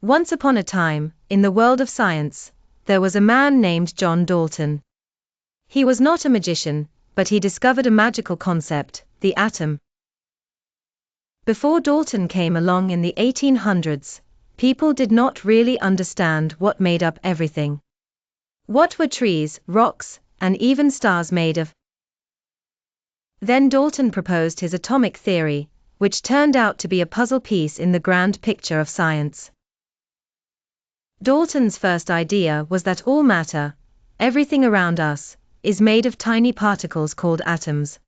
Once upon a time, in the world of science, there was a man named John Dalton. He was not a magician, but he discovered a magical concept, the atom. Before Dalton came along in the 1800s, people did not really understand what made up everything. What were trees, rocks, and even stars made of? Then Dalton proposed his atomic theory, which turned out to be a puzzle piece in the grand picture of science. Dalton's first idea was that all matter, everything around us, is made of tiny particles called atoms.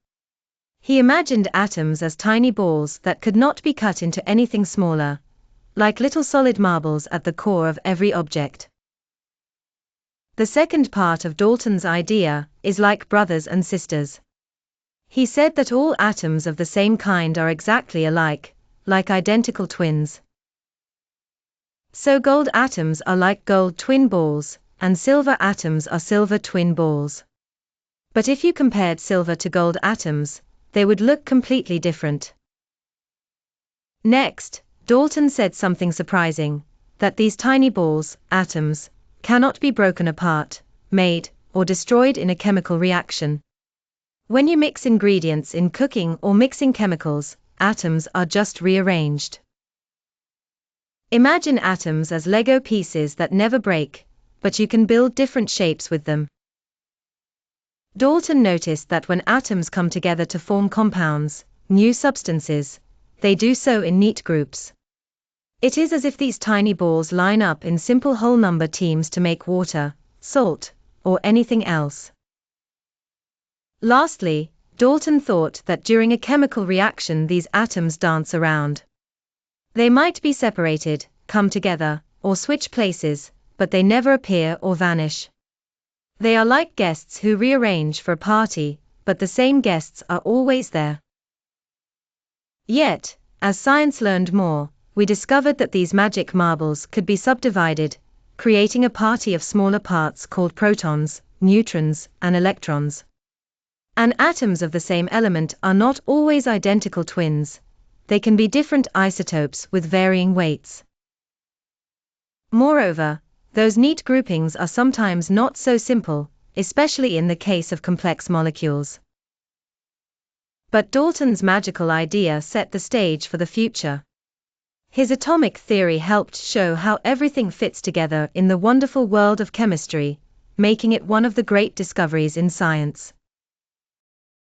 He imagined atoms as tiny balls that could not be cut into anything smaller, like little solid marbles at the core of every object. The second part of Dalton's idea is like brothers and sisters. He said that all atoms of the same kind are exactly alike, like identical twins. So gold atoms are like gold twin balls, and silver atoms are silver twin balls. But if you compared silver to gold atoms, they would look completely different. Next, Dalton said something surprising, that these tiny balls, atoms, cannot be broken apart, made, or destroyed in a chemical reaction. When you mix ingredients in cooking or mixing chemicals, atoms are just rearranged. Imagine atoms as Lego pieces that never break, but you can build different shapes with them. Dalton noticed that when atoms come together to form compounds, new substances, they do so in neat groups. It is as if these tiny balls line up in simple whole number teams to make water, salt, or anything else. Lastly, Dalton thought that during a chemical reaction these atoms dance around. They might be separated, come together, or switch places, but they never appear or vanish. They are like guests who rearrange for a party, but the same guests are always there. Yet, as science learned more, we discovered that these magic marbles could be subdivided, creating a party of smaller parts called protons, neutrons, and electrons. And atoms of the same element are not always identical twins, they can be different isotopes with varying weights. Moreover, those neat groupings are sometimes not so simple, especially in the case of complex molecules. But Dalton's magical idea set the stage for the future. His atomic theory helped show how everything fits together in the wonderful world of chemistry, making it one of the great discoveries in science.